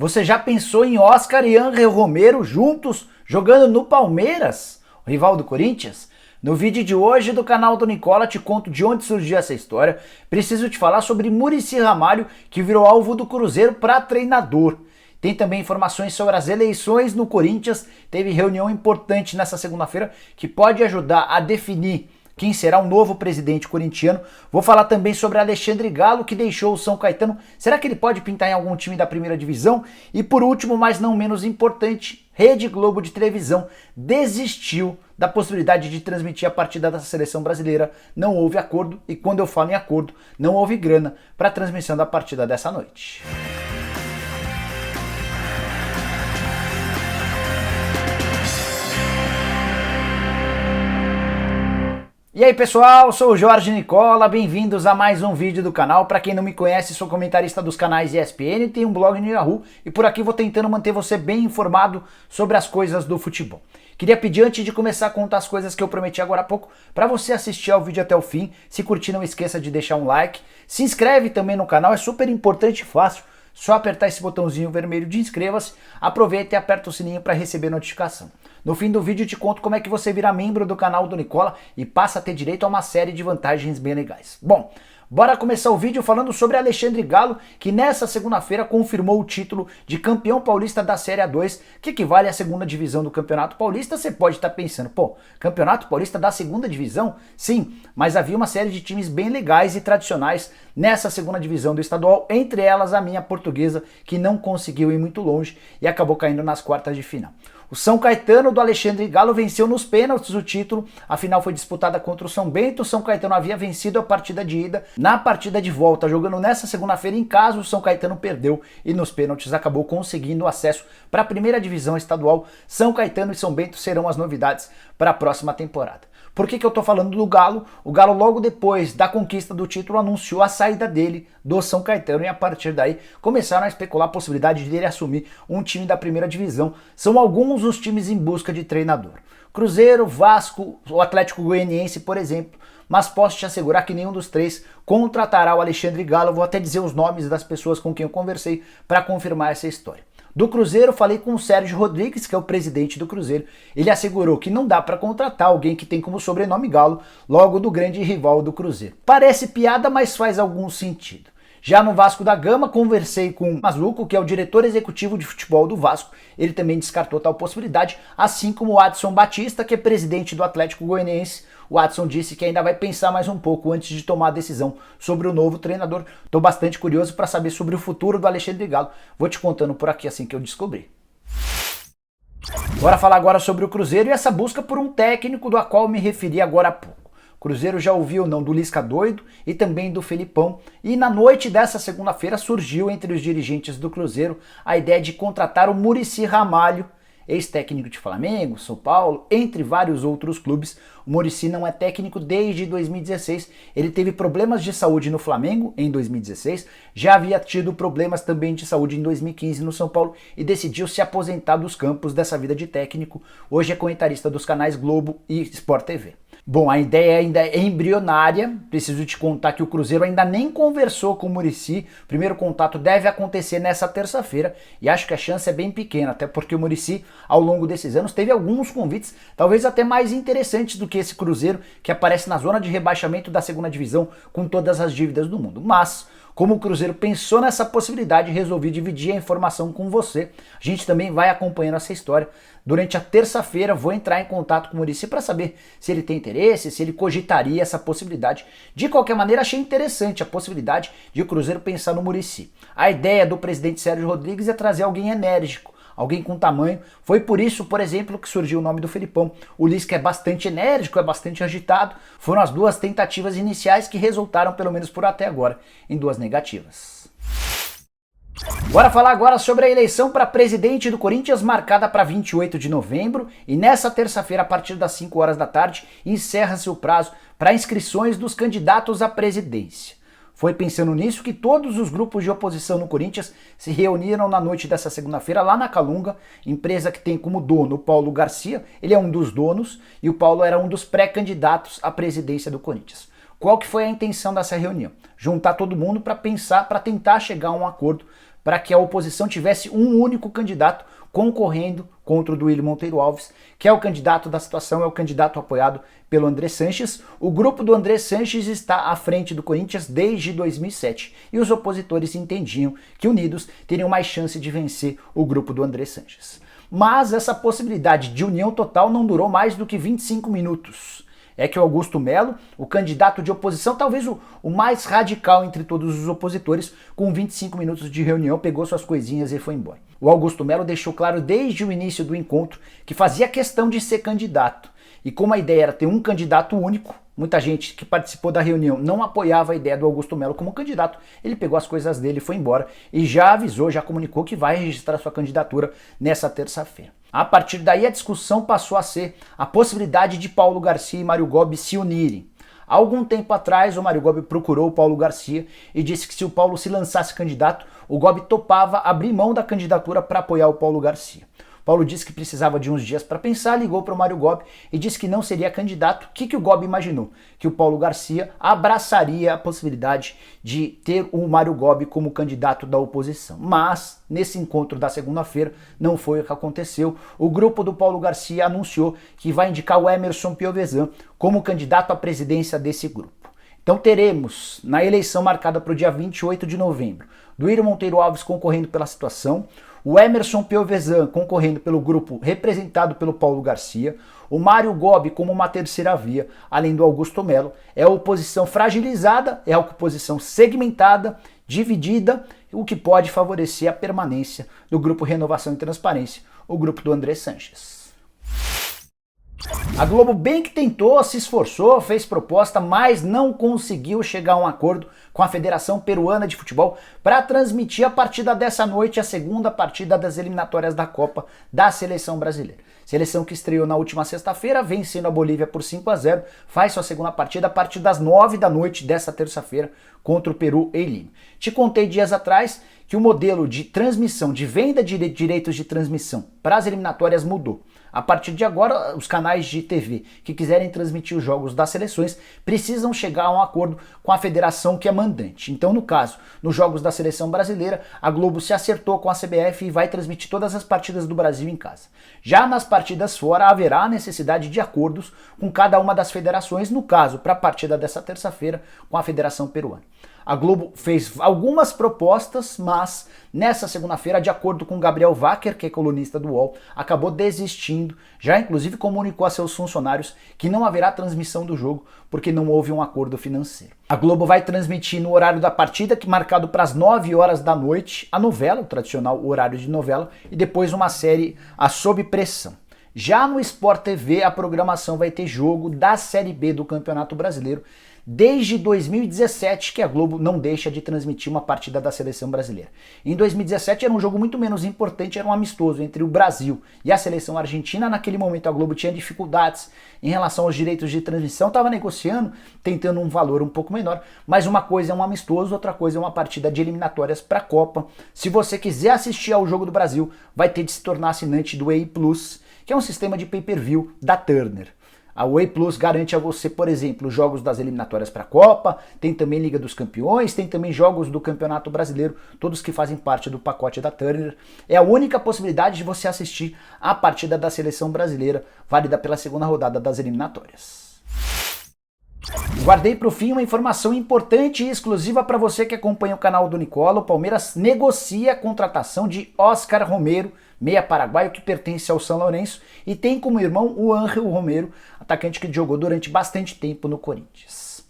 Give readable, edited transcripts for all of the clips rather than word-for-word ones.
Você já pensou em Oscar e Ángel Romero juntos jogando no Palmeiras, o rival do Corinthians? No vídeo de hoje do canal do Nicola te conto de onde surgiu essa história. Preciso te falar sobre Muricy Ramalho, que virou alvo do Cruzeiro para treinador. Tem também informações sobre as eleições no Corinthians. Teve reunião importante nessa segunda-feira que pode ajudar a definir quem será o novo presidente corintiano. Vou falar também sobre Alexandre Galo, que deixou o São Caetano. Será que ele pode pintar em algum time da primeira divisão? E por último, mas não menos importante, Rede Globo de televisão desistiu da possibilidade de transmitir a partida da seleção brasileira. Não houve acordo, e quando eu falo em acordo, não houve grana para a transmissão da partida dessa noite. E aí pessoal, sou o Jorge Nicola, bem-vindos a mais um vídeo do canal. Para quem não me conhece, sou comentarista dos canais ESPN, tenho um blog no Yahoo e por aqui vou tentando manter você bem informado sobre as coisas do futebol. Queria pedir antes de começar a contar as coisas que eu prometi agora há pouco, para você assistir ao vídeo até o fim. Se curtir, não esqueça de deixar um like, se inscreve também no canal, é super importante e fácil. Só apertar esse botãozinho vermelho de inscreva-se, aproveita e aperta o sininho para receber notificação. No fim do vídeo eu te conto como é que você vira membro do canal do Nicola e passa a ter direito a uma série de vantagens bem legais. Bom, bora começar o vídeo falando sobre Alexandre Galo, que nessa segunda-feira confirmou o título de campeão paulista da Série A2, que equivale à segunda divisão do Campeonato Paulista. Você pode estar pensando, pô, Campeonato Paulista da segunda divisão? Sim, mas havia uma série de times bem legais e tradicionais nessa segunda divisão do estadual, entre elas a minha Portuguesa, que não conseguiu ir muito longe e acabou caindo nas quartas de final. O São Caetano do Alexandre Galo venceu nos pênaltis o título, a final foi disputada contra o São Bento. O São Caetano havia vencido a partida de ida. Na partida de volta, jogando nessa segunda-feira em casa, o São Caetano perdeu e nos pênaltis acabou conseguindo acesso para a primeira divisão estadual. São Caetano e São Bento serão as novidades para a próxima temporada. Por que eu tô falando do Galo? O Galo, logo depois da conquista do título, anunciou a saída dele do São Caetano e a partir daí começaram a especular a possibilidade de ele assumir um time da primeira divisão. São alguns os times em busca de treinador. Cruzeiro, Vasco, o Atlético Goianiense, por exemplo. Mas posso te assegurar que nenhum dos três contratará o Alexandre Galo. Vou até dizer os nomes das pessoas com quem eu conversei para confirmar essa história. Do Cruzeiro, falei com o Sérgio Rodrigues, que é o presidente do Cruzeiro. Ele assegurou que não dá para contratar alguém que tem como sobrenome Galo, logo do grande rival do Cruzeiro. Parece piada, mas faz algum sentido. Já no Vasco da Gama, conversei com o Mazuco, que é o diretor executivo de futebol do Vasco. Ele também descartou tal possibilidade, assim como o Adson Batista, que é presidente do Atlético Goianiense. O Adson disse que ainda vai pensar mais um pouco antes de tomar a decisão sobre o novo treinador. Estou bastante curioso para saber sobre o futuro do Alexandre Galo. Vou te contando por aqui assim que eu descobrir. Bora falar agora sobre o Cruzeiro e essa busca por um técnico do qual me referi agora há pouco. O Cruzeiro já ouviu o não do Lisca doido e também do Felipão, e na noite dessa segunda-feira surgiu entre os dirigentes do Cruzeiro a ideia de contratar o Muricy Ramalho, ex-técnico de Flamengo, São Paulo, entre vários outros clubes. O Muricy não é técnico desde 2016, ele teve problemas de saúde no Flamengo em 2016, já havia tido problemas também de saúde em 2015 no São Paulo e decidiu se aposentar dos campos dessa vida de técnico. Hoje é comentarista dos canais Globo e Sport TV. Bom, a ideia ainda é embrionária, preciso te contar que o Cruzeiro ainda nem conversou com o Muricy. O primeiro contato deve acontecer nessa terça-feira e acho que a chance é bem pequena, até porque o Muricy, ao longo desses anos, teve alguns convites, talvez até mais interessantes do que esse Cruzeiro, que aparece na zona de rebaixamento da segunda divisão com todas as dívidas do mundo. Mas, como o Cruzeiro pensou nessa possibilidade, resolvi dividir a informação com você. A gente também vai acompanhando essa história. Durante a terça-feira vou entrar em contato com o Muricy para saber se ele tem interesse, se ele cogitaria essa possibilidade. De qualquer maneira, achei interessante a possibilidade de o Cruzeiro pensar no Muricy. A ideia do presidente Sérgio Rodrigues é trazer alguém enérgico, alguém com tamanho. Foi por isso, por exemplo, que surgiu o nome do Felipão. O Lisca é bastante enérgico, é bastante agitado. Foram as duas tentativas iniciais que resultaram, pelo menos por até agora, em duas negativas. Bora falar agora sobre a eleição para presidente do Corinthians, marcada para 28 de novembro. E nessa terça-feira, a partir das 5 horas da tarde, encerra-se o prazo para inscrições dos candidatos à presidência. Foi pensando nisso que todos os grupos de oposição no Corinthians se reuniram na noite dessa segunda-feira lá na Calunga, empresa que tem como dono o Paulo Garcia. Ele é um dos donos e o Paulo era um dos pré-candidatos à presidência do Corinthians. Qual que foi a intenção dessa reunião? Juntar todo mundo para pensar, para tentar chegar a um acordo para que a oposição tivesse um único candidato concorrendo contra o Duílio Monteiro Alves, que é o candidato da situação, é o candidato apoiado pelo André Sanches. O grupo do André Sanches está à frente do Corinthians desde 2007 e os opositores entendiam que unidos teriam mais chance de vencer o grupo do André Sanches. Mas essa possibilidade de união total não durou mais do que 25 minutos. É que o Augusto Melo, o candidato de oposição, talvez o mais radical entre todos os opositores, com 25 minutos de reunião, pegou suas coisinhas e foi embora. O Augusto Melo deixou claro desde o início do encontro que fazia questão de ser candidato. E como a ideia era ter um candidato único, muita gente que participou da reunião não apoiava a ideia do Augusto Melo como candidato, ele pegou as coisas dele e foi embora e já avisou, já comunicou que vai registrar sua candidatura nessa terça-feira. A partir daí a discussão passou a ser a possibilidade de Paulo Garcia e Mário Gobi se unirem. Há algum tempo atrás, o Mário Gobi procurou o Paulo Garcia e disse que se o Paulo se lançasse candidato, o Gobi topava abrir mão da candidatura para apoiar o Paulo Garcia. Paulo disse que precisava de uns dias para pensar, ligou para o Mário Gobi e disse que não seria candidato. O que o Gobi imaginou? Que o Paulo Garcia abraçaria a possibilidade de ter o Mário Gobi como candidato da oposição. Mas, nesse encontro da segunda-feira, não foi o que aconteceu. O grupo do Paulo Garcia anunciou que vai indicar o Emerson Piovesan como candidato à presidência desse grupo. Então teremos, na eleição marcada para o dia 28 de novembro, Duílio Monteiro Alves concorrendo pela situação, o Emerson Piovesan concorrendo pelo grupo representado pelo Paulo Garcia, o Mário Gobi como uma terceira via, além do Augusto Melo. É a oposição fragilizada, é a oposição segmentada, dividida, o que pode favorecer a permanência do grupo Renovação e Transparência, o grupo do André Sanches. A Globo bem que tentou, se esforçou, fez proposta, mas não conseguiu chegar a um acordo com a Federação Peruana de Futebol para transmitir a partida dessa noite, a segunda partida das eliminatórias da Copa da Seleção Brasileira. Seleção que estreou na última sexta-feira, vencendo a Bolívia por 5-0, faz sua segunda partida a partir das 9 da noite dessa terça-feira contra o Peru em Lima. Te contei dias atrás que o modelo de transmissão, de venda de direitos de transmissão para as eliminatórias mudou. A partir de agora, os canais de TV que quiserem transmitir os jogos das seleções precisam chegar a um acordo com a federação que é mandante. Então, no caso, nos jogos da seleção brasileira, a Globo se acertou com a CBF e vai transmitir todas as partidas do Brasil em casa. Já nas partidas fora, haverá a necessidade de acordos com cada uma das federações, no caso, para a partida dessa terça-feira, com a Federação Peruana. A Globo fez algumas propostas, mas nessa segunda-feira, de acordo com Gabriel Wacker, que é colunista do UOL, acabou desistindo, já inclusive comunicou a seus funcionários que não haverá transmissão do jogo porque não houve um acordo financeiro. A Globo vai transmitir no horário da partida, que é marcado para as 9 horas da noite, a novela, o tradicional horário de novela, e depois uma série A Sob Pressão. Já no Sport TV, a programação vai ter jogo da Série B do Campeonato Brasileiro, desde 2017 que a Globo não deixa de transmitir uma partida da seleção brasileira. Em 2017 era um jogo muito menos importante, era um amistoso entre o Brasil e a seleção argentina. Naquele momento a Globo tinha dificuldades em relação aos direitos de transmissão, estava negociando, tentando um valor um pouco menor, mas uma coisa é um amistoso, outra coisa é uma partida de eliminatórias para a Copa. Se você quiser assistir ao jogo do Brasil, vai ter de se tornar assinante do Wai Plus, que é um sistema de pay-per-view da Turner. A Wai Plus garante a você, por exemplo, jogos das eliminatórias para a Copa, tem também Liga dos Campeões, tem também jogos do Campeonato Brasileiro, todos que fazem parte do pacote da Turner. É a única possibilidade de você assistir a partida da seleção brasileira, válida pela segunda rodada das eliminatórias. Guardei para o fim uma informação importante e exclusiva para você que acompanha o canal do Nicola. O Palmeiras negocia a contratação de Oscar Romero, meia paraguaio que pertence ao São Lourenço e tem como irmão o Ángel Romero, atacante que jogou durante bastante tempo no Corinthians.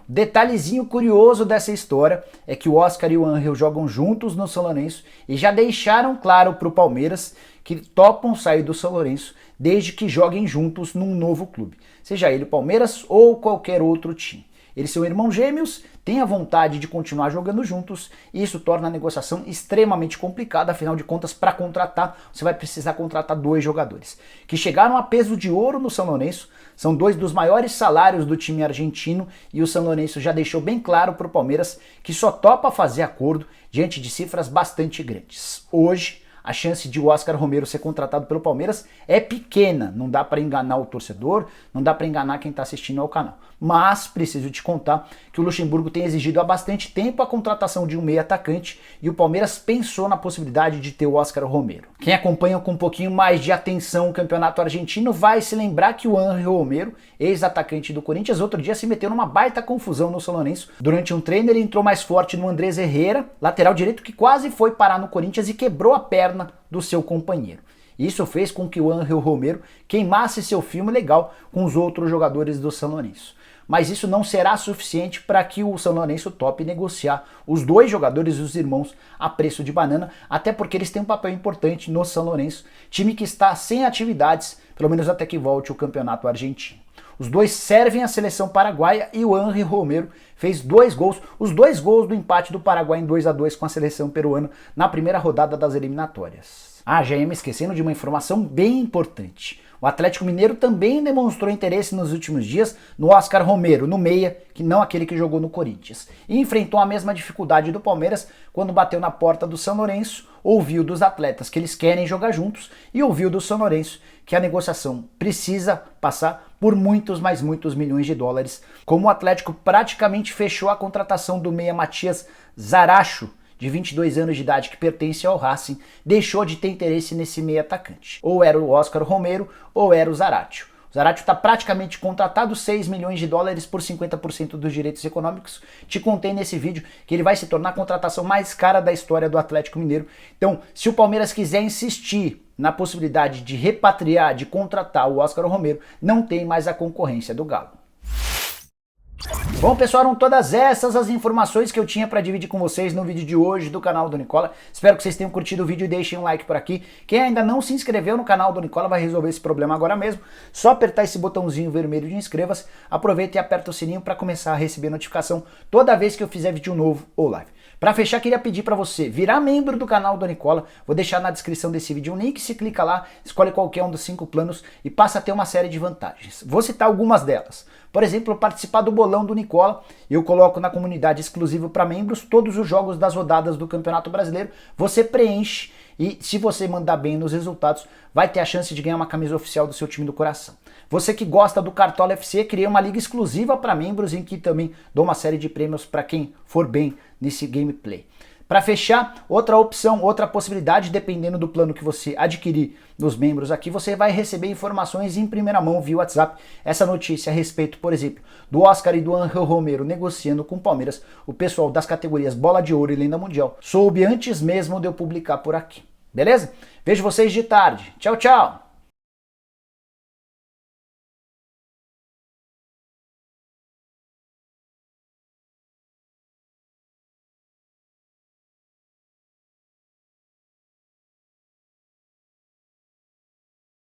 Detalhezinho curioso dessa história é que o Oscar e o Ángel jogam juntos no São Lourenço e já deixaram claro para o Palmeiras que topam sair do São Lourenço desde que joguem juntos num novo clube, seja ele Palmeiras ou qualquer outro time. Eles são irmãos gêmeos, têm a vontade de continuar jogando juntos e isso torna a negociação extremamente complicada, afinal de contas, para contratar, você vai precisar contratar 2 jogadores, que chegaram a peso de ouro no São Lourenço, são 2 dos maiores salários do time argentino e o São Lourenço já deixou bem claro para o Palmeiras que só topa fazer acordo diante de cifras bastante grandes. Hoje, a chance de o Oscar Romero ser contratado pelo Palmeiras é pequena. Não dá para enganar o torcedor, não dá para enganar quem está assistindo ao canal. Mas preciso te contar que o Luxemburgo tem exigido há bastante tempo a contratação de um meio atacante e o Palmeiras pensou na possibilidade de ter o Oscar Romero. Quem acompanha com um pouquinho mais de atenção o campeonato argentino vai se lembrar que o Ángel Romero, ex-atacante do Corinthians, outro dia se meteu numa baita confusão no São Lourenço. Durante um treino ele entrou mais forte no Andrés Herrera, lateral direito que quase foi parar no Corinthians e quebrou a perna do seu companheiro. Isso fez com que o Ángel Romero queimasse seu filme legal com os outros jogadores do São Lourenço. Mas isso não será suficiente para que o São Lourenço tope negociar os dois jogadores, os irmãos, a preço de banana, até porque eles têm um papel importante no São Lourenço, time que está sem atividades, pelo menos até que volte o campeonato argentino. Os dois servem à seleção paraguaia e o Ángel Romero fez 2 gols, os 2 gols do empate do Paraguai em 2-2 com a seleção peruana na primeira rodada das eliminatórias. Já ia me esquecendo de uma informação bem importante. O Atlético Mineiro também demonstrou interesse nos últimos dias no Oscar Romero, no meia, que não aquele que jogou no Corinthians. E enfrentou a mesma dificuldade do Palmeiras quando bateu na porta do São Lourenço, ouviu dos atletas que eles querem jogar juntos e ouviu do São Lourenço que a negociação precisa passar por muitos, mas muitos milhões de dólares. Como o Atlético praticamente fechou a contratação do meia Matias Zaracho, de 22 anos de idade, que pertence ao Racing, deixou de ter interesse nesse meio atacante. Ou era o Oscar Romero, ou era o Zaratio. O Zaratio está praticamente contratado, 6 milhões de dólares por 50% dos direitos econômicos. Te contei nesse vídeo que ele vai se tornar a contratação mais cara da história do Atlético Mineiro. Então, se o Palmeiras quiser insistir na possibilidade de repatriar, de contratar o Oscar Romero, não tem mais a concorrência do Galo. Bom, pessoal, eram todas essas as informações que eu tinha para dividir com vocês no vídeo de hoje do canal do Nicola. Espero que vocês tenham curtido o vídeo e deixem um like por aqui. Quem ainda não se inscreveu no canal do Nicola vai resolver esse problema agora mesmo. Só apertar esse botãozinho vermelho de inscreva-se, aproveita e aperta o sininho para começar a receber notificação toda vez que eu fizer vídeo novo ou live. Para fechar, queria pedir para você virar membro do canal do Nicola. Vou deixar na descrição desse vídeo um link, se clica lá, escolhe qualquer um dos 5 planos e passa a ter uma série de vantagens. Vou citar algumas delas. Por exemplo, participar do bolão do Nicola. Eu coloco na comunidade exclusiva para membros todos os jogos das rodadas do Campeonato Brasileiro. Você preenche e se você mandar bem nos resultados, vai ter a chance de ganhar uma camisa oficial do seu time do coração. Você que gosta do Cartola FC, criei uma liga exclusiva para membros em que também dou uma série de prêmios para quem for bem nesse gameplay. Para fechar, outra opção, outra possibilidade, dependendo do plano que você adquirir nos membros aqui, você vai receber informações em primeira mão via WhatsApp. Essa notícia a respeito, por exemplo, do Oscar e do Ángel Romero negociando com o Palmeiras, o pessoal das categorias Bola de Ouro e Lenda Mundial soube antes mesmo de eu publicar por aqui. Beleza? Vejo vocês de tarde. Tchau, tchau!